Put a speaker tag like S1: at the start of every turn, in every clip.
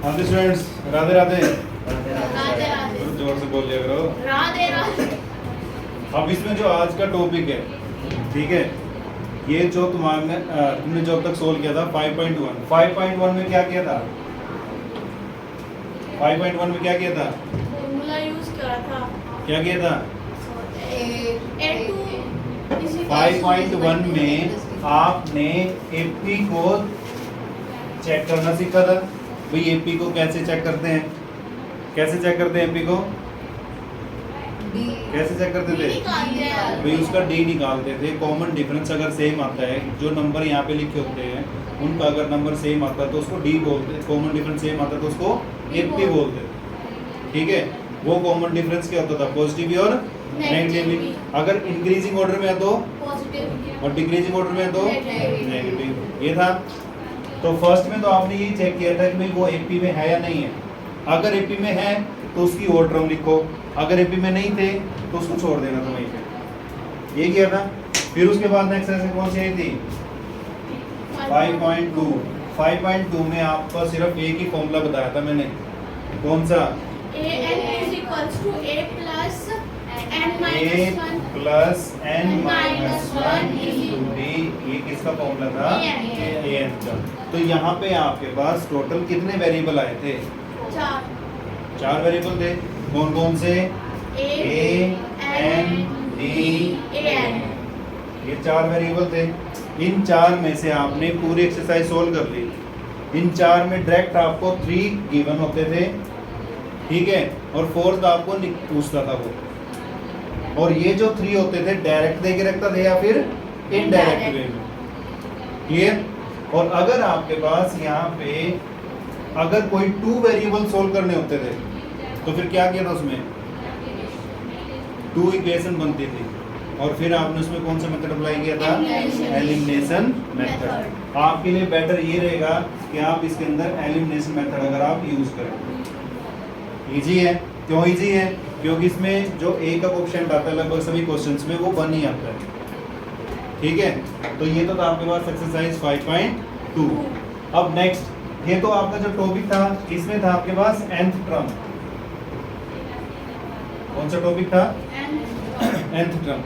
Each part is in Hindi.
S1: हाँ जी स्टूडेंट्स, राधे राधे।
S2: राधे राधे।
S1: जोर से बोल लिया करो।
S2: राधे राधे।
S1: अब इसमें जो आज का टॉपिक है, ठीक है, ये जो तुमने जो अब तक सोल्व किया था 5.1 में क्या किया था? 5.1 में क्या किया था?
S2: फॉर्मूला यूज करा था।
S1: क्या किया था?
S2: A2
S1: 5.1 में आपने एपी को चेक करना सीखा था। भाई एपी को कैसे चेक करते हैं? कैसे चेक करते हैं एपी को? कैसे चेक करते थे? भाई उसका डी निकालते थे। कॉमन डिफरेंस अगर सेम आता है, जो नंबर यहाँ पे लिखे होते हैं उनका अगर नंबर सेम आता है तो उसको डी बोलते। कॉमन डिफरेंस सेम आता है तो उसको एपी बोलते। ठीक है, वो कॉमन डिफरेंस क्या होता था? पॉजिटिव और नेगेटिव। अगर इंक्रीजिंग ऑर्डर में है तो
S2: पॉजिटिव
S1: और डिक्रीजिंग ऑर्डर में है तो
S2: नेगेटिव।
S1: नेगेटिव। ये था। तो फर्स्ट में तो आपने ये चेक किया था कि भाई वो एपी में है या नहीं है। अगर एपी में है तो उसकी और टर्म लिखो, अगर एपी में नहीं थे तो उसको छोड़ देना था वहीं पे। ये किया था। फिर उसके बाद नेक्स्ट एक्सरसाइज कौन सी आई थी? 5.2। 5.2 में आपको सिर्फ एक ही फॉर्मूला बताया था मैंने। कौन सा?
S2: an is equals to a plus n
S1: a
S2: minus 1
S1: plus n minus
S2: minus
S1: 1
S2: 1
S1: into D. ये किसका फॉर्मूला था?
S2: an।
S1: ए एन का। तो यहाँ पे आपके पास टोटल कितने वेरिएबल आए थे? 4 वेरिएबल थे। कौन कौन से? A N D
S2: an।
S1: ये 4 वेरिएबल थे। इन 4 में से आपने पूरी एक्सरसाइज सोल्व कर ली। इन 4 में डायरेक्ट आपको 3 गिवन होते थे, ठीक है, और फोर्थ आपको पूछता था वो। और ये जो 3 होते थे डायरेक्ट दे के रखता था या फिर इनडायरेक्ट वे में। क्लियर? और अगर आपके पास यहाँ पे अगर कोई 2 वेरिएबल सोल्व करने होते थे तो फिर क्या किया था? उसमें 2 इक्वेशन बनती थी और फिर आपने उसमें कौन सा मेथड अप्लाई किया था? Elimination method. आपके लिए बेटर ये रहेगा कि आप इसके अंदर एलिमिनेशन मेथड अगर आप यूज करें। इजी है। क्यों इजी है? क्योंकि इसमें जो ए का कोएफिशिएंट आता है लगभग सभी क्वेश्चंस में वो 1 ही आता है। ठीक है, तो ये तो था आपके पास एक्सरसाइज 5.2। अब नेक्स्ट, ये तो आपका जो टॉपिक था इसमें था आपके पास nth टर्म। कौन सा टॉपिक था? nth term.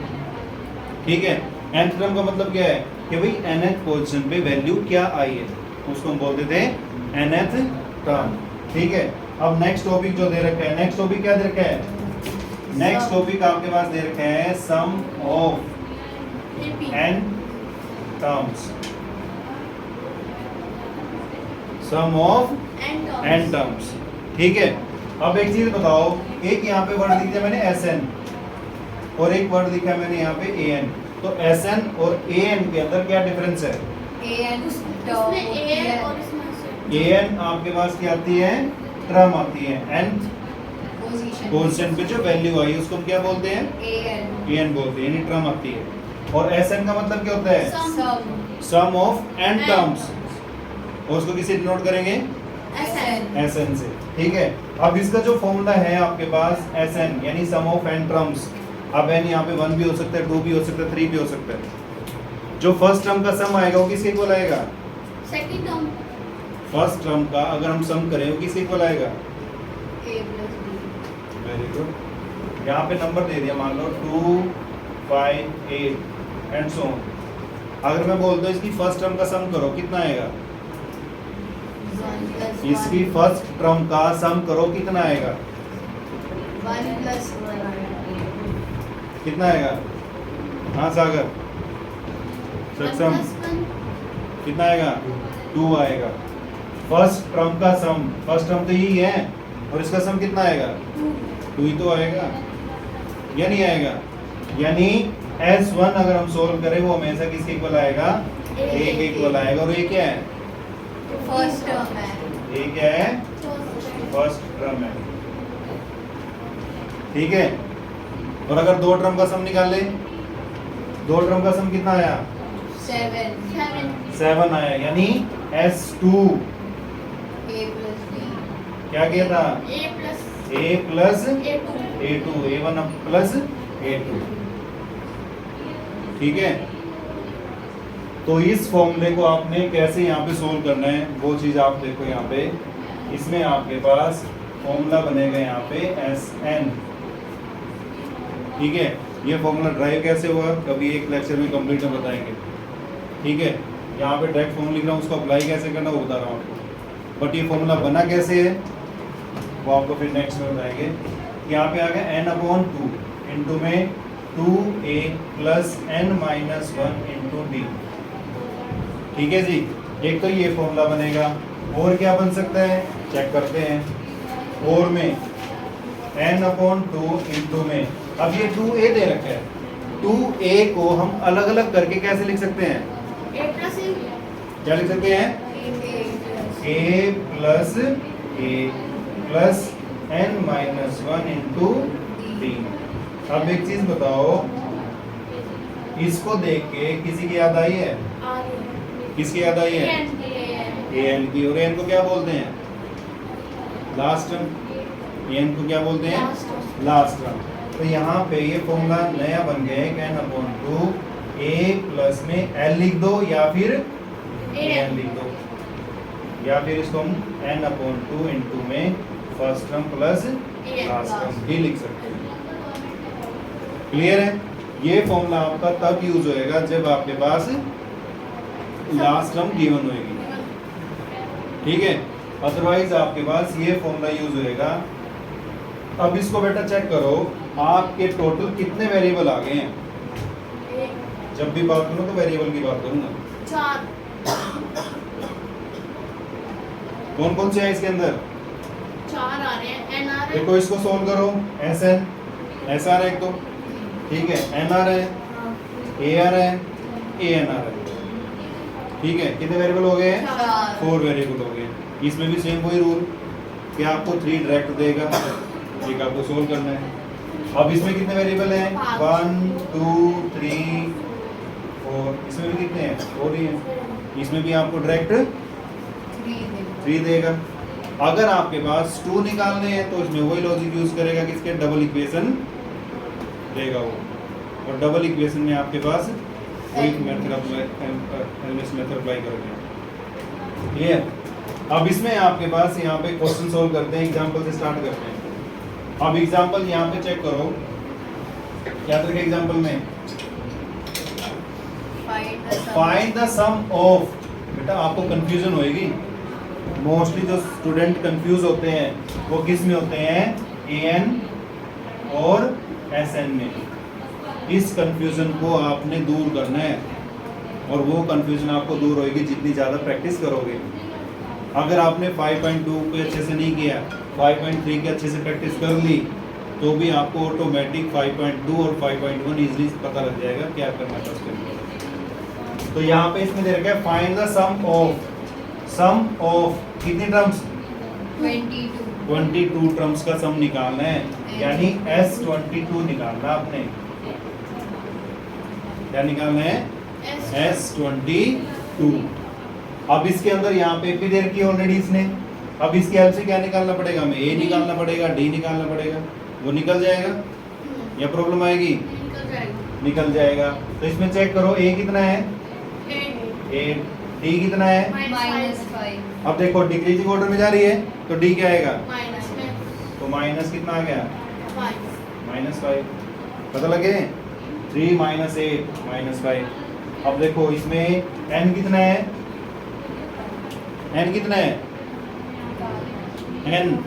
S1: ठीक है, nth टर्म का मतलब क्या है कि भाई nth पोजीशन पे वैल्यू क्या आई है, उसको हम बोलते थे nth टर्म। ठीक है, अब नेक्स्ट टॉपिक जो दे रखा है, नेक्स्ट टॉपिक क्या दे रखा है? नेक्स्ट टॉपिक आपके पास दे रखा है sum of n terms. Sum of n terms. ठीक है, अब एक चीज बताओ, एक यहाँ पे वर्ड लिख दिया मैंने Sn और एक वर्ड लिखा है मैंने यहाँ पे An। तो Sn और An के अंदर क्या डिफरेंस है? An आपके पास क्या आती है? टर्म आती है। nth पोजीशन पे जो वैल्यू आई उसको हम क्या बोलते हैं? An बोलते हैं, यानी टर्म आती है। और Sn का मतलब क्या होता है? Sum of n terms. और उसको किसे डिनोट करेंगे? Sn से। ठीक है, अब इसका जो फॉर्मूला है आपके पास Sn यानी सम ऑफ n टर्म्स। अब n यहाँ पे 1 भी हो सकता है, 2 भी हो सकता है, 3 भी हो सकता है। जो फर्स्ट टर्म का सम आएगा वो किसके इक्वल आएगा?
S2: Second term.
S1: फर्स्ट टर्म का अगर हम सम करें वो किसके इक्वल आएगा? Very good. यहाँ पे नंबर दे दिया, मान लो 2, 5, 8 एंड सो ऑन। अगर मैं बोलता हूँ इसकी फर्स्ट टर्म का सम करो, कितना आएगा? इसकी फर्स्ट टर्म का सम करो, कितना आएगा?
S2: 1 + 1।
S1: कितना आएगा? हाँ सागर, सक्षम, कितना आएगा? 2 आएगा। फर्स्ट टर्म का सम, फर्स्ट टर्म तो यही है और इसका सम कितना आएगा? 2 ही तो आएगा, या नहीं आएगा? यानी S1 अगर हम सोल्व करें वो हमेशा किसके इक्वल आएगा? A के इक्वल आएगा। और ये क्या है?
S2: फर्स्ट टर्म है।
S1: ये क्या है? फर्स्ट टर्म है। ठीक है, और अगर 2 टर्म का सम निकाल ले, 2 टर्म का सम कितना आया? 7 आया। यानी S2 क्या किया था? A plus A2, A1 plus A2। ठीक है, तो इस फॉर्मूले को आपने कैसे यहाँ पे सोल्व करना है वो चीज़ आप देखो यहाँ पे। इसमें आपके पास फॉर्मूला बनेगा यहाँ पे Sn, ठीक है। ये फॉर्मूला ड्राइव कैसे हुआ कभी एक लेक्चर में कंप्लीट में बताएंगे, ठीक है। यहाँ पे डायरेक्ट फॉर्मूला लिख रहा हूँ, उसको अप्लाई कैसे करना वो बता रहा हूँ आपको, बट ये फॉर्मूला बना कैसे है वो आपको फिर नेक्स्ट में बताएंगे। यहाँ पे आ गया n/2 इंटू में 2a plus n-1 into D, ठीक है जी। एक तो ये फॉर्मूला बनेगा, और क्या बन सकता है चेक करते हैं। और में n/2 इंटू में, अब ये 2a दे रखा है, 2a को हम अलग अलग करके कैसे लिख सकते हैं,
S2: A plus A
S1: क्या लिख सकते हैं, a plus a plus n-1 into D. अब एक चीज बताओ, इसको देख के किसी की याद आई है, किसकी याद आई है, an की। और an को क्या बोलते हैं, लास्ट टर्म। an को क्या बोलते हैं, लास्ट टर्म। तो यहाँ पे ये फॉर्मूला नया बन गया है n/2, a प्लस में l लिख दो या फिर an लिख दो, या फिर इसको हम n/2 इंटू में first term plus last term भी लिख सकते हैं। क्लियर है। ये फॉर्मूला आपका तब यूज होएगा जब आपके पास लास्ट टर्म गिवन होएगी, ठीक है। अदरवाइज आपके पास ये फॉर्मूला यूज होएगा। अब इसको बेटा चेक करो, आपके टोटल कितने वेरिएबल आ गए हैं। जब भी बात करूं तो वेरिएबल की बात करूंगा।
S2: 4
S1: कौन कौन से हैं इसके अंदर,
S2: 4 आ रहे हैं। n आ रहा है,
S1: देखो इसको सोल्व करो। Sn S आ रहा है एक तो, ठीक है, n आ रहा है, a आ रहा है, an आ रहा है, ठीक है। कितने वेरिएबल हो गए, 4 वेरिएबल हो गए। इसमें भी सेम वही रूल कि आपको 3 डायरेक्ट देगा, एक आपको सोल्व करना है। अब इसमें कितने वेरिएबल हैं, 1 2 3 4, इसमें भी कितने हैं, 4 ही हैं। इसमें भी आपको डायरेक्ट 3 देगा। अगर आपके पास 2 निकालने हैं तो इसमें वही लॉजिक यूज करेगा कि इसके डबल इक्वेशन देगा वो, और डबल इक्वेशन में आपके पास वही मेथड अप्लाई करोगे। क्लियर। अब इसमें आपके पास यहाँ पे क्वेश्चन सॉल्व करते हैं, एग्जांपल से स्टार्ट करते हैं। अब एग्जांपल यहाँ पे चेक करो, क्या तरह के एग्जांपल में, फाइंड द सम ऑफ। बेटा आपको कंफ्यूजन होएगी, मोस्टली जो स्टूडेंट कंफ्यूज होते हैं वो किस में होते हैं, an और Sn में। इस कंफ्यूजन को आपने दूर करना है, और वो कंफ्यूजन आपको दूर होएगी जितनी ज़्यादा प्रैक्टिस करोगे। अगर आपने 5.2 पे अच्छे से नहीं किया, 5.3 के अच्छे से प्रैक्टिस कर ली, तो भी आपको ऑटोमेटिक 5.2 और 5.1 इजीली पता लग जाएगा क्या करना था उसके लिए। तो यहाँ पे इसमें दे रखा है फाइंड द सम ऑफ कितनी टर्म्स, 22 टर्म्स का सम निकालना है, यानी S22 निकालना आपने। क्या निकालना है, S22। अब इसके अंदर यहाँ पे भी दे रखी है ऑलरेडी इसने। अब इसके हेल्प से क्या निकालना पड़ेगा, हमें A निकालना पड़ेगा, D निकालना पड़ेगा। वो निकल जाएगा या प्रॉब्लम आएगी, निकल जाएगा। तो इसमें चेक करो, A कितना है, 8, D कितना है,
S2: -5।
S1: अब देखो डिक्रीजिंग ऑर्डर में जा रही है तो D क्या आएगा,
S2: माइनस में
S1: तो माइनस कितना आ गया,
S2: 5।
S1: -5। पता लगे, 3 - 8 -5। अब देखो इसमें n कितना है, n कितना है, n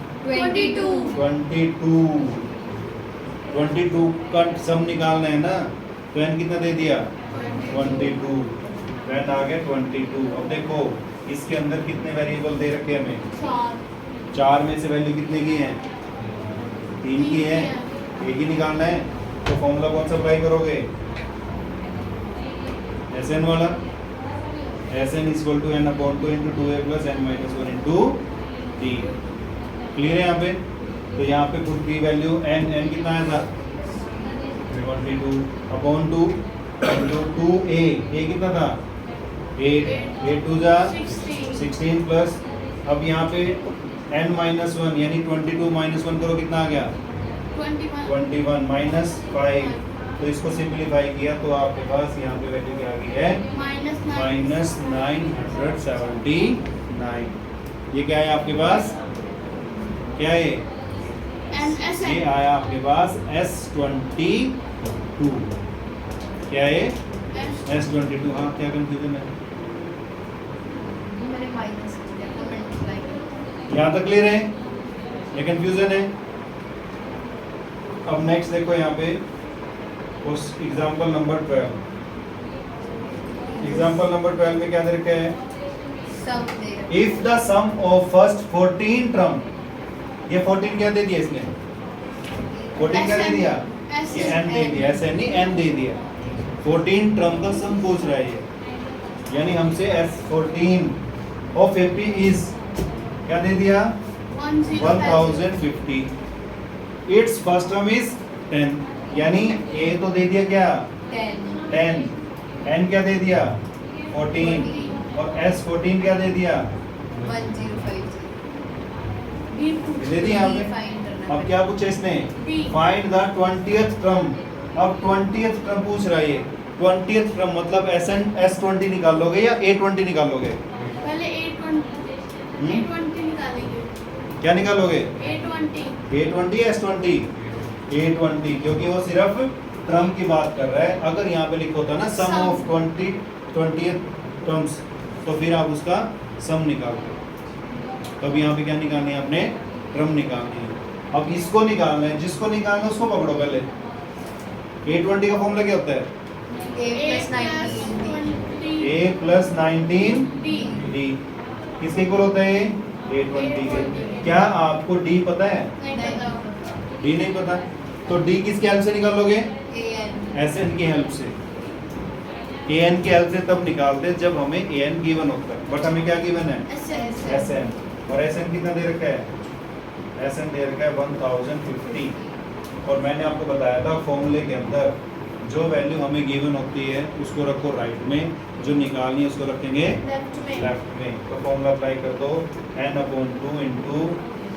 S1: 22 का सम निकालना है ना, तो n कितना दे दिया, 22। n आ गया 22। अब देखो इसके अंदर कितने वेरिएबल दे रखे हैं हमें, 4 में से वैल्यू कितने की है, 3 की है, एक ही निकालना है। तो फॉर्मूला कौन सा अप्लाई करोगे, Sn वाला। Sn = n/2 × 2a + n-1 × d। Clear है यहाँ पे। तो यहाँ पे पुट की वैल्यू n कितना आया था, 22/2 × 2a, a कितना था, 8, 8 2 जा 16 प्लस, अब यहाँ पे n-1 यानी 22 - 1 करो, कितना आ गया, 21 -5। तो इसको सिंपलीफाई किया तो आपके पास यहाँ पे वैल्यू क्या आ गई है, -979। ये क्या है आपके पास, क्या है
S2: SN
S1: ये आया आपके पास S22। क्या है S22? हाँ, क्या कंफ्यूजन है?
S3: मैंने माइनस किया तो मल्टीप्लाई कर
S1: यहाँ तक क्लियर है? ये कंफ्यूजन है? अब नेक्स्ट देखो यहाँ पे उस एग्जांपल नंबर 12। एग्जांपल नंबर 12 में क्या दे रखा है?
S3: सम दे रखा
S1: if the sum of first 14 term, ये 14 क्या दे दिया इसने? 14 क्या दे दिया? ये n दे दिया, ऐसे नहीं n दे दिया। 14 टर्म का सम पूछ रहा है ये, यानी हमसे S14 ऑफ AP इज क्या दे दिया? 1050। इट्स फर्स्ट टर्म इज 10, यानी A तो दे दिया क्या? 10, n क्या दे दिया? 14, और S14 क्या दे दिया?
S3: 1050
S1: दे दिया हमने। अब क्या पूछा इसने? Find the 20th term. अब 20th टर्म पूछ रहा है ये। 20th टर्म मतलब S20 निकाल लोगे या A20 निकाल लोगे?
S2: पहले A20 निकालेंगे।
S1: क्या निकालोगे?
S2: A20
S1: A20 या S20? A20, क्योंकि वो सिर्फ टर्म की बात कर रहा है। अगर यहाँ पे लिखा होता ना सम
S2: Sum.
S1: ऑफ 20th टर्म्स, तो फिर आप उसका सम निकालते। तो अब यहाँ पे क्या निकालनी है आपने? टर्म निकालनी है। अब इसको निकालना है, जिसको निकालना है उसको पकड़ो पहले। A20 का फॉर्मूला क्या होता है? A plus 19 D। किसके इक्वल होता है? A20 के। क्या आपको D पता है? D नहीं पता, तो D किसके हेल्प से निकालोगे? SN की हेल्प से। AN की हेल्प से तब निकालते हैं जब हमें AN गिवन होता है, बट हमें क्या गिवन है? SN। और SN कितना दे रखा है? SN दे रखा है 1050। और मैंने आपको बताया था फॉर्मूले के अंदर जो वैल्यू हमें गिवन होती है उसको रखो राइट में, जो निकालनी है उसको रखेंगे लेफ्ट में। तो फॉर्मूला अप्लाई कर दो, n/2 into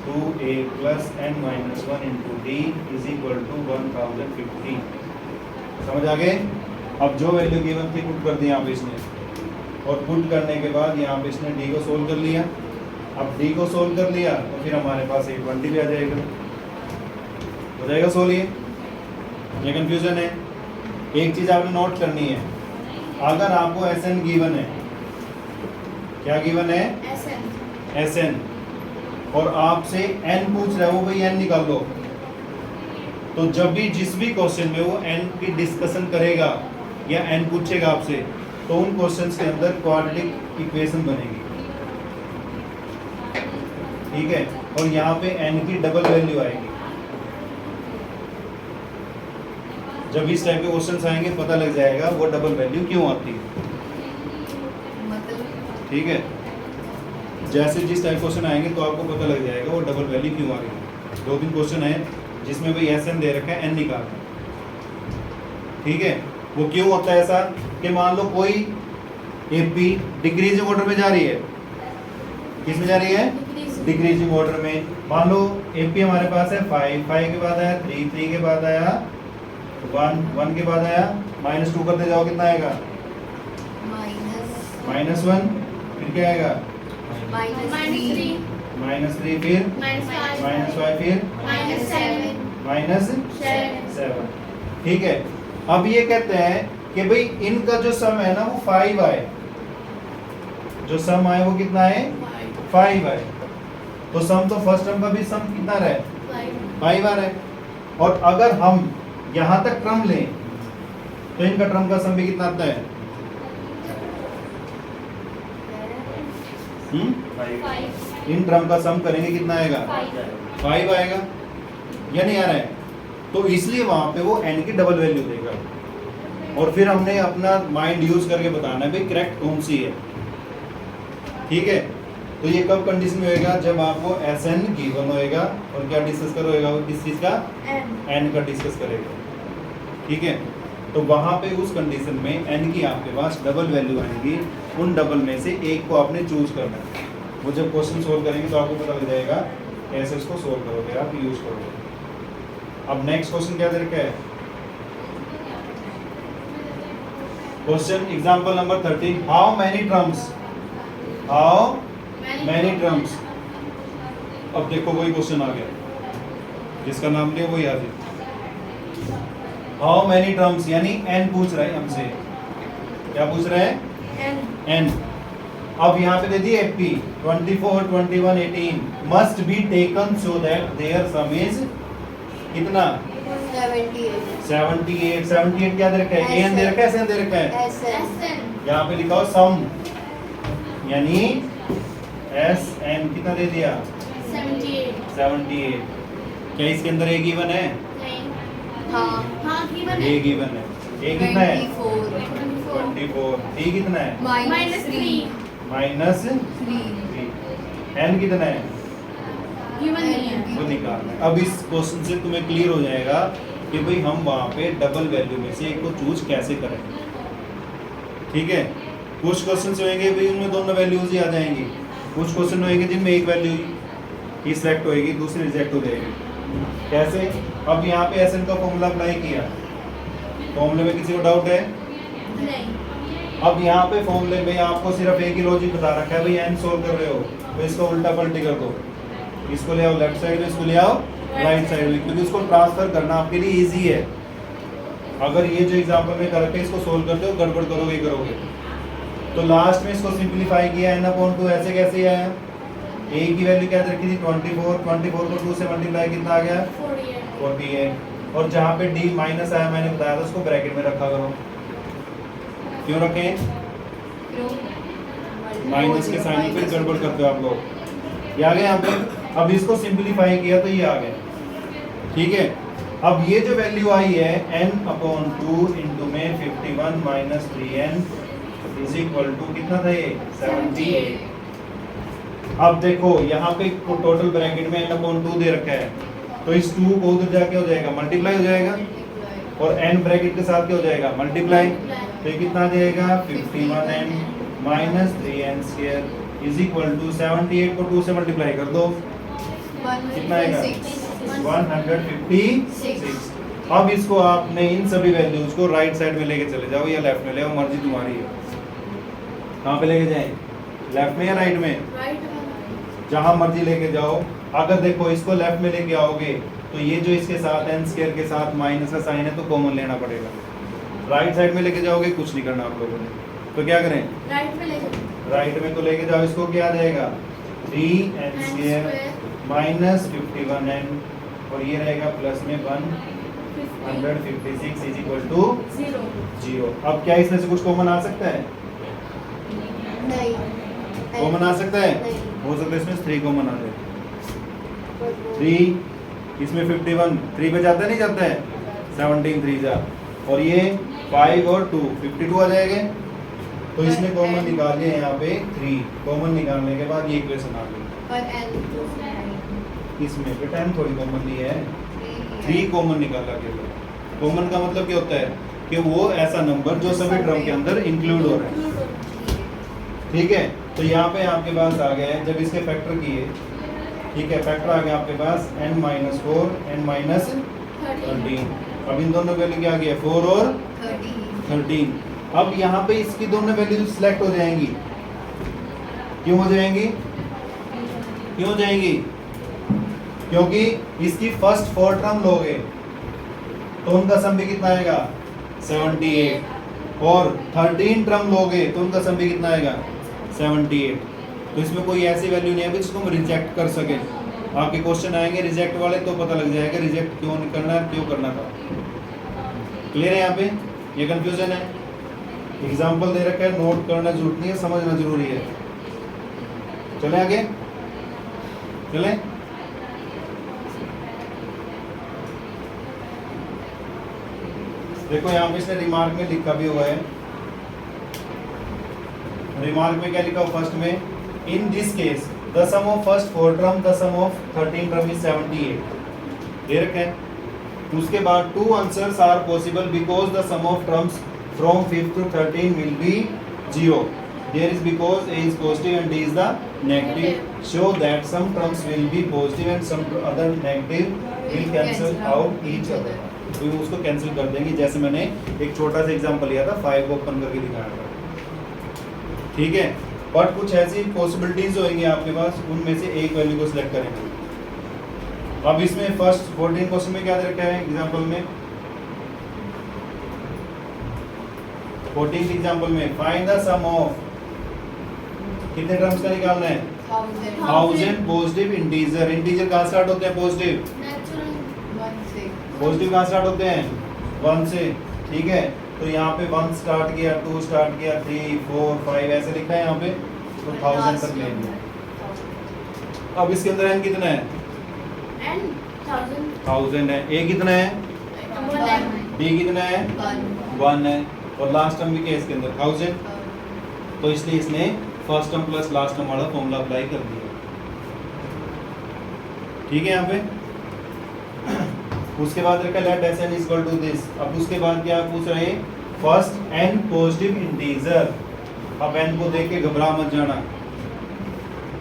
S1: 2a plus n minus 1 into d is equal to 1050। समझ आ गए? अब जो वैल्यू गिवन थी पुट कर दी यहाँ पे इसने, और पुट करने के बाद यहाँ पे इसने d को सोल्व कर लिया। अब d को सोल्व कर लिया तो फिर हमारे पास A20 भी आ जाएगा। हो जाएगा सोल्व। ये कंफ्यूजन है। एक चीज आपने नोट करनी है, अगर आपको SN गिवन है, क्या गिवन है? SN, और आपसे n पूछ रहा है, वो भाई n निकाल लो, तो जब भी जिस भी क्वेश्चन में वो n की डिस्कशन करेगा या n पूछेगा आपसे, तो उन क्वेश्चंस के अंदर क्वाड्रेटिक इक्वेशन बनेगी। ठीक है, और यहाँ पे n की डबल वैल्यू आएगी। जब इस टाइप के क्वेश्चंस आएंगे पता लग जाएगा वो डबल वैल्यू क्यों आती है। ठीक है, जैसे जिस टाइप क्वेश्चन आएंगे तो आपको पता लग जाएगा वो डबल वैल्यू क्यों आ रही है। 2-3 क्वेश्चन है जिसमें भाई SN दे रखा है, n निकालना है। ठीक है, वो क्यों होता है ऐसा कि मान लो कोई AP डिक्रीजिंग ऑर्डर में जा रही है। किस में जा रही है? डिक्रीजिंग ऑर्डर में। मान लो AP हमारे पास है 5, 5 के बाद आया 3, 3 के बाद आया 1, 1 के बाद आया -2 करते जाओ, कितना आएगा? -1। फिर क्या आएगा?
S2: -3
S1: -3, फिर -5, फिर -7। ठीक है, अब ये कहते हैं कि भाई इनका जो सम है ना वो 5 आए। जो सम आए वो कितना है? 5 आए। तो सम तो फर्स्ट टर्म का भी सम कितना रहे? 5 आ रहा है। और अगर हम यहाँ तक टर्म लें तो इनका टर्म का सम भी कितना आता है? 5। इन टर्म का सम करेंगे कितना आएगा? 5 आएगा, या नहीं आ रहा है? तो इसलिए वहां पे वो n की डबल वैल्यू देगा। और फिर हमने अपना माइंड यूज करके बताना है भाई करेक्ट कौन सी है। ठीक है, तो ये कब कंडीशन होएगा? जब आपको SN गिवन होएगा और क्या डिस्कस करोगे? किस चीज का? n का डिस्कस करेगा। ठीक है, तो वहां पे उस कंडीशन में n की आपके पास डबल वैल्यू आएगी। उन डबल में से एक को आपने चूज करना है। वो जब क्वेश्चन सोल्व करेंगे तो आपको पता लग जाएगा कैसे उसको सोल्व करोगे, आप यूज करोगे। अब नेक्स्ट क्वेश्चन क्या दे रखा है? Question example number 13, how many terms अब देखो वही क्वेश्चन आ गया, जिसका नाम लिया वही हाजिर। हाउ मैनी टर्म्स, यानी n पूछ रहा है हमसे, क्या पूछ रहा है? n। अब यहाँ पे दे दी AP 24, 21, 18 must be taken so that their sum is कितना? 78। 78 क्या दे रखा है? an दे रखा है, SN दे रखा है? यहाँ पे लिखा हो सम, यानी SN कितना दे दिया? 78। क्या इसके अंदर ए गिवन है? ए गिवन है। ए कितना है? 24। डी कितना है? -3। n कितना है? वो निकालना है। अब इस क्वेश्चन से तुम्हें क्लियर हो जाएगा कि भाई हम वहाँ पे डबल वैल्यू में से एक को चूज कैसे करें। ठीक है, कुछ क्वेश्चन होंगे भाई उनमें दोनों वैल्यूज ही आ जाएंगी, कुछ क्वेश्चन होंगे जिनमें एक वैल्यू ही सिलेक्ट होएगी, दूसरी रिजेक्ट हो जाएगी। कैसे? अब यहाँ पे SN का फॉर्मूला अप्लाई किया, फॉर्मूले में किसी को डाउट है? अब यहाँ पे फॉर्मूले में आपको सिर्फ एक ही लॉजिक बता रखा है, भाई n सोल्व कर रहे हो तो इसको उल्टा पलटी कर दो, इसको ले आओ लेफ्ट साइड में, इसको ले आओ राइट साइड में, क्योंकि इसको ट्रांसफर करना आपके लिए इजी है। अगर ये जो एग्जांपल में करके इसको सोल्व करते हो गड़बड़ करोगे। तो लास्ट में इसको सिंपलीफाई किया n/2, ऐसे कैसे आया? a की वैल्यू क्या रखी थी? 24 को 2 से मल्टीप्लाई कितना आ गया? 48। और जहाँ पे d माइनस आया मैंने बताया था उसको ब्रैकेट में रखा करो। क्यों रखें? माइनस के साइन पे गड़बड़ करते हो आप लोग। ये आ गया यहाँ पे। अब इसको सिंपलीफाई किया तो ये आ गया। ठीक है, अब ये जो वैल्यू आई है n/2 इंटू में 51 minus 3n is equal to कितना था ये? 78। अब देखो यहाँ पे टोटल ब्रैकेट में n/2 दे रखा है, तो इस 2 को उधर जाके हो जाएगा मल्टीप्लाई हो जाएगा, और n ब्रैकेट के साथ क्या हो जाएगा? मल्टीप्लाई। तो ये कितना देगा? 51n minus 3n square is equal to 78 को 2 से मल्टीप्लाई कर दो, कितना आएगा? 156। अब इसको आपने इन सभी वैल्यूज को राइट साइड में लेके चले जाओ या लेफ्ट में ले आओ, मर्जी तुम्हारी है। कहाँ पे लेके जाएं? लेफ्ट में या राइट में? जहां मर्जी लेके जाओ। अगर देखो इसको लेफ्ट में लेके आओगे तो ये जो इसके साथ n स्क्वायर के साथ माइनस का साइन है तो कॉमन लेना पड़ेगा। राइट साइड में लेके जाओगे कुछ नहीं करना आप लोगों ने, तो क्या करें? राइट में तो लेके जाओ, इसको क्या आ जाएगा? 3n स्क्वायर माइनस 51n और ये रहेगा प्लस में 156 इज इक्वल टू 0। अब क्या इसमें से कुछ कॉमन आ सकता है?
S3: नहीं।
S1: कॉमन आ सकता है?
S3: नहीं।
S1: हो सकता है इसमें 3 कॉमन आ जाए। 3 इसमें 51 3 पे जाता नहीं जाता है? 17 3 जा, और ये 5 और 2 52 आ जाएंगे। तो इसने कॉमन निकाल लिया यहाँ पे 3, कॉमन निकालने के बाद ये इक्वेशन आ गई। इसमें बेटा n थोड़ी कॉमन ली है, 3 कॉमन निकाला केवल। कॉमन का मतलब क्या होता है? कि वो ऐसा नंबर जो सभी टर्म के अंदर इंक्लूड हो रहा है। ठीक है, तो यहाँ पे आपके पास आ गया है, जब इसके फैक्टर किए, ठीक है, फैक्टर आ गया आपके पास n - 4 n - 13। अब इन दोनों वैल्यू क्या आ गया? 4 और 13। अब यहाँ पे इसकी दोनों वैल्यू सिलेक्ट हो जाएंगी। क्यों हो जाएंगी? क्यों हो जाएंगी? क्योंकि इसकी फर्स्ट 4 टर्म लोगे तो उनका सम भी कितना आएगा? 78, और 13 टर्म लोगे तो उनका सम भी कितना आएगा? 78। तो इसमें कोई ऐसी वैल्यू नहीं है जिसको हम रिजेक्ट कर सके। आपके क्वेश्चन आएंगे रिजेक्ट वाले तो पता लग जाएगा रिजेक्ट क्यों करना है, क्यों करना था। क्लियर है? यहाँ पे ये कंफ्यूजन है। एग्जाम्पल दे रखा है, नोट करना जरूरत नहीं है, समझना जरूरी है। चले आगे, चले। देखो यहाँ पे इसने रिमार्क में लिखा भी हुआ है। रिमार्क में क्या लिखा हुआ? फर्स्ट में in this case the sum of first 4 term the sum of 13 term is 78 दे रखे हैं। उसके बाद 2 answers are possible because the sum of terms from 5 to 13 will be 0. There is because a is positive and d is the negative. Show that some terms will be positive and some other negative will cancel out each other. तो उसको कैंसिल कर देंगे, जैसे मैंने एक छोटा सा एग्जांपल लिया था 5 को ओपन करके दिखाया था। ठीक है, बट कुछ ऐसी पॉसिबिलिटीज होंगी आपके पास, उनमें से एक वैल्यू को सिलेक्ट करेंगे। अब इसमें फर्स्ट 14 क्वेश्चन में क्या दे रखा है एग्जांपल में, 14 एग्जांपल में फाइंड द सम ऑफ, कितने टर्म्स का निकालना है, 1000 पॉजिटिव इंटीजर। इंटीजर कहाँ स्टार्ट होते हैं, पॉजिटिव, पॉजिटिव कहाँ स्टार्ट होते हैं, 1 से, ठीक है। तो यहाँ पे 1 स्टार्ट किया, 2 स्टार्ट किया, 3 4 5 ऐसे लिखा है यहाँ पे, तो 1000 तक ले लिया। अब इसके अंदर n कितना है,
S2: and
S1: 1000 है, a कितना है, d कितना है, 1 है, और लास्ट टर्म भी क्या है इसके अंदर, 1000। तो इसलिए इसने first term plus last term वाला फॉर्मूला अप्लाई कर दिया, ठीक है यहाँ पे। उसके बाद रखा let S n equal to this. अब उसके बाद क्या पूछ रहे हैं, फर्स्ट n पॉजिटिव इंटीजर। अब n को देख के घबरा मत जाना,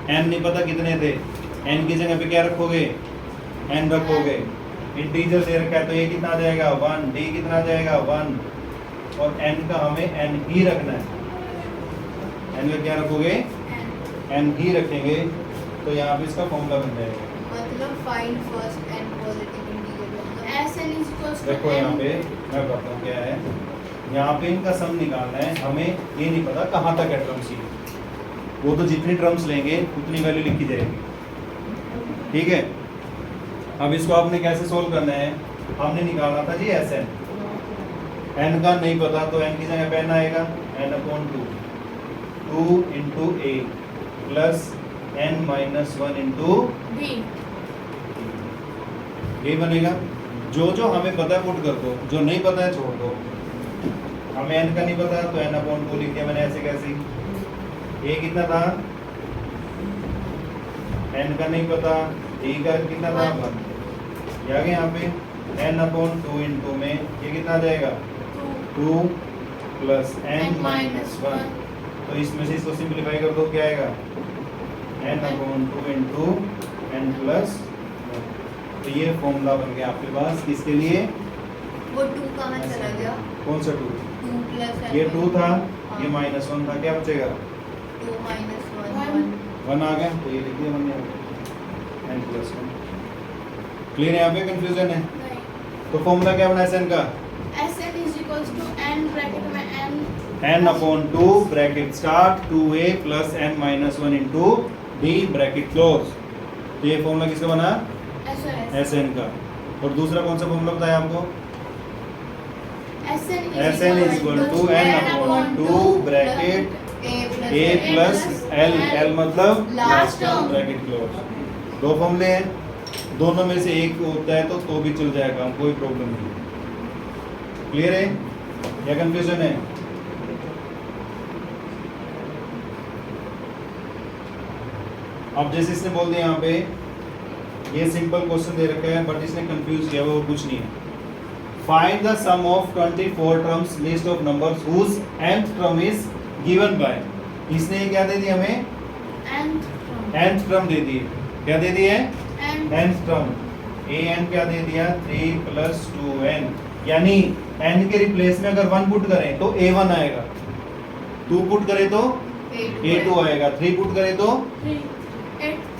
S1: n नहीं पता कितने थे, n की जगह पे क्या रखोगे, n रखोगे। इंटीजर दे रखा है तो ये कितना आ जाएगा 1, d कितना आ जाएगा 1, और n का हमें n ही रखना है। n का क्या रखोगे, n ही रखेंगे, तो यहाँ पे इसका फॉर्मूला बन जाएगा।
S3: मतलब find first and positive integer.
S2: SN is equals to
S1: देखो यहाँ पे मैं बताता हूँ क्या है, यहाँ पे इनका सम निकालना है, हमें ये नहीं पता कहाँ तक है टर्म्स ये, वो तो जितनी टर्म्स लेंगे उतनी वैल्यू लिखी जाएगी, ठीक है। अब इसको आपने कैसे सोल्व करना है, हमने निकालना था जी SN, n का नहीं पता तो n की जगह पे n आएगा, n/2 2 into a plus n minus 1 into
S2: B.
S1: ये बनेगा। जो जो हमें पता है पुट कर दो, जो नहीं पता है छोड़ दो। हमें n का नहीं पता तो n/2 लिख दिया मैंने, ऐसे कैसे, a कितना था, n का नहीं पता, d का कितना था 1, ये आ गया यहाँ पे n/2 into में ये कितना आ जाएगा 2 प्लस n minus 1, तो इसमें से इसको सिंपलीफाई कर दो, क्या आएगा n/2 into n plus 1। तो ये फॉर्मूला बन गया आपके पास, किसके लिए,
S3: वो 2 कहाँ चला गया,
S1: कौन सा 2,
S3: 2 प्लस
S1: ये 2 था, ये -1 था, क्या बचेगा
S3: 2 minus 1
S1: 1 आ गया, तो ये लिख दिया हमने n plus 1। क्लियर है, यहाँ पे कंफ्यूजन है। तो फॉर्मूला क्या बना SN का,
S2: SN is equals to n bracket में n
S1: n/2 bracket start 2a plus n minus 1 into d bracket close. तो ये फॉर्मूला किसका बना, SN का। और दूसरा कौन सा फॉर्मूला बताया आपको, SN is equal to n/2 bracket a plus l, l मतलब
S3: Last term।
S1: Bracket close. दो फॉर्मूले हैं, दोनों में से एक होता है तो भी चल जाएगा, कोई प्रॉब्लम नहीं। क्लियर है या कंफ्यूजन है, अब जैसे इसने बोल दिया यहाँ पे, ये सिंपल क्वेश्चन दे रखा है बट इसने कंफ्यूज किया हुआ, वो कुछ नहीं है। Find the sum of 24 terms list of numbers whose nth term is given by. इसने क्या दे दिया हमें, nth टर्म दे दी, क्या दे दी है nth टर्म। an क्या दे दिया 3 प्लस 2n, यानी n के रिप्लेस में अगर 1 पुट करें तो a1 आएगा, 2 पुट करें तो a2 आएगा, 3 पुट करें तो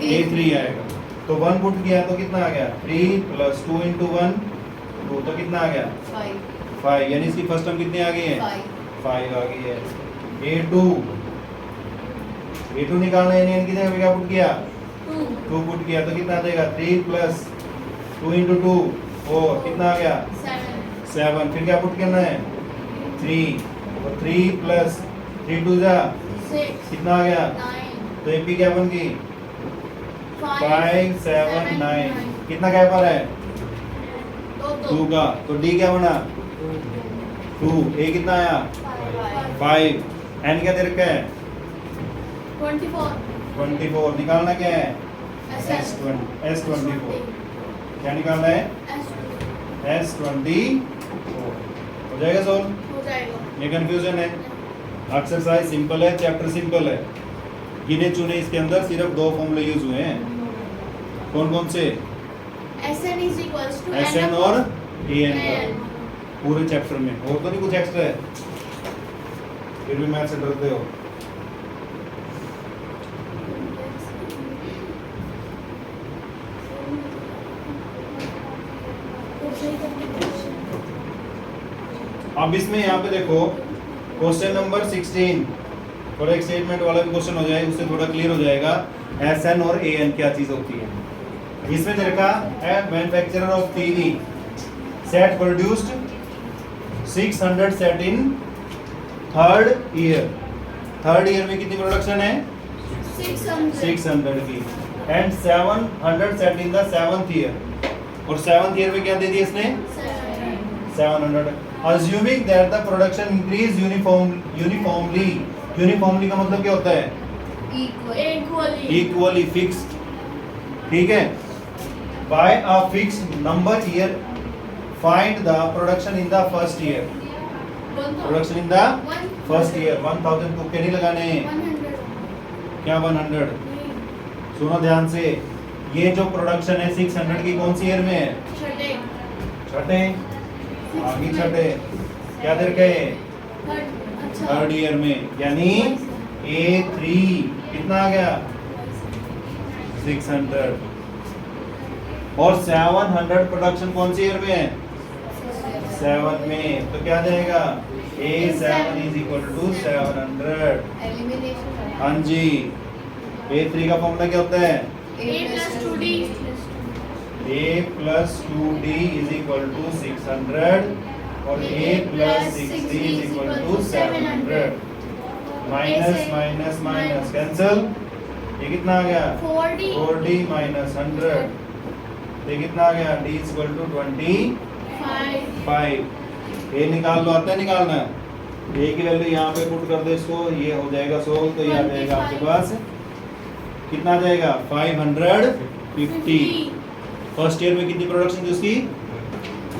S1: a3 आएगा। तो 1 पुट किया तो कितना आ गया 3 प्लस 2 into 1 2, तो कितना आ गया 5, यानी इसकी फर्स्ट टर्म कितनी आ गई है 5 आ गई है। a2 निकालना है, n की जगह पे क्या पुट किया 2 पुट किया तो कितना आ जाएगा 3 प्लस 2 into 2 4, कितना आ गया 7, फिर क्या पुट करना है 3, और 3 प्लस 3 2 जा
S2: 6
S1: कितना आ गया,
S2: 9
S1: तो AP क्या बन गई 5 7 9, कितना गैप आ रहा है 2 का, तो D क्या बना 2, A कितना आया 5, N क्या दे रखा है 24, निकालना क्या है S24, क्या निकालना है S24, हो जाएगा सोल्व।
S2: हो जाएगा।
S1: ये कंफ्यूजन है, एक्सरसाइज सिंपल है, चैप्टर सिंपल है, गिने चुने इसके अंदर सिर्फ 2 फॉर्मूले यूज हुए हैं, कौन कौन से
S2: SN is equals to
S1: SN और AN का पूरे चैप्टर में, और तो नहीं कुछ एक्स्ट्रा है, फिर भी मैथ से डरते हो। अब इसमें यहाँ पे देखो क्वेश्चन नंबर 16 थोड़ा एक स्टेटमेंट वाला भी क्वेश्चन हो जाए, उससे थोड़ा क्लियर हो जाएगा SN और AN क्या चीज होती है। इसमें देखा manufacturer of TV set produced 600 set in third year में कितनी प्रोडक्शन है 600 की, and 700 set in the 7th year, और 7th ईयर में क्या दे दिया इसने 700। Assuming that the production increase uniformly का मतलब क्या होता है equally fixed, ठीक है। By a fixed number year find the production in the first year, production in the first year 1000 को क्या नहीं लगाने क्या 100, सुनो ध्यान से, ये जो प्रोडक्शन है 600 की कौन सी ईयर में है छठे आगे छठे क्या दे रखे थर्ड ईयर में, यानी A3 कितना आ गया 600, और 700 प्रोडक्शन कौन सी ईयर में है 7 में, तो क्या आ जाएगा A7 इज इक्वल टू 700। हाँ जी, A3 का फॉर्मूला क्या होता है A plus 2D is equal to 600 और A plus 6D is equal to 700। Minus minus minus cancel, ये कितना आ गया 4D माइनस 100, ये कितना आ गया D is equal to 25। ये निकाल लो, आता है निकालना, A की वैल्यू यहाँ पे पुट कर दो इसको, ये हो जाएगा सोल्व, तो ये आ जाएगा आपके पास कितना आ जाएगा 550। फर्स्ट ईयर में कितनी प्रोडक्शन थी उसकी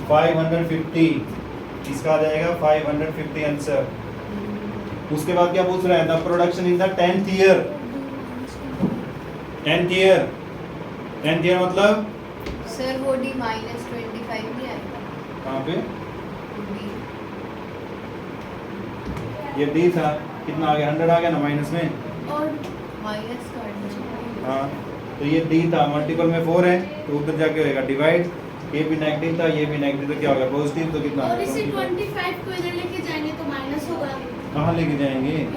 S1: 550, इसका आ जाएगा 550 आंसर। उसके बाद क्या पूछ रहा है the production in the 10th year, 10th year मतलब
S3: सर वो D माइनस 25 नहीं आएगा
S1: कहाँ पे ये D था, कितना आ गया 100 आ गया ना माइनस में,
S3: और माइनस कर
S1: हाँ तो ये D था, मल्टीपल में 4 है तो उधर जाके होएगा डिवाइड, ये भी नेगेटिव था ये भी नेगेटिव, तो क्या होगा पॉजिटिव, तो कितना
S2: और इसे 25 को इधर लेके जाएंगे तो माइनस होगा,
S1: कहाँ लेके जाएंगे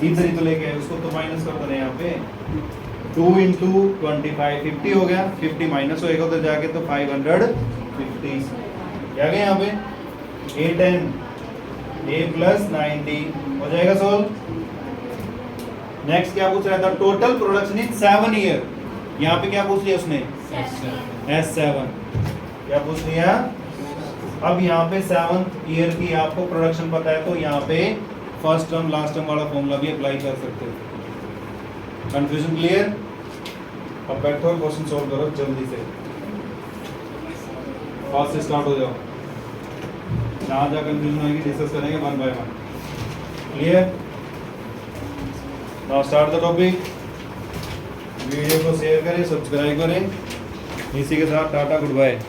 S1: इधर ही तो लेके आए उसको, तो माइनस कर दो यहाँ पे 2 into 25 50 हो गया, 50 माइनस होएगा उधर जाके तो 550 क्या गया यहाँ पे A10 A plus 90 हो जाएगा सोल्व। नेक्स्ट क्या पूछ रहा था टोटल प्रोडक्शन इन 7 ईयर, यहाँ पे क्या पूछ लिया उसने S7 क्या पूछ लिया। अब यहाँ पे 7th ईयर की आपको प्रोडक्शन पता है तो यहाँ पे फर्स्ट टर्म लास्ट टर्म वाला फॉर्मूला भी अप्लाई कर सकते हो। Confusion clear? अब बैठो और क्वेश्चन सॉल्व करो जल्दी से, फास्ट से स्टार्ट हो जाओ, जहाँ जहाँ कंफ्यूजन होगी डिस्कस करेंगे 1 by 1। Clear? Now start the topic. Video को शेयर करें, सब्सक्राइब करें। इसी के साथ टाटा गुड बाय।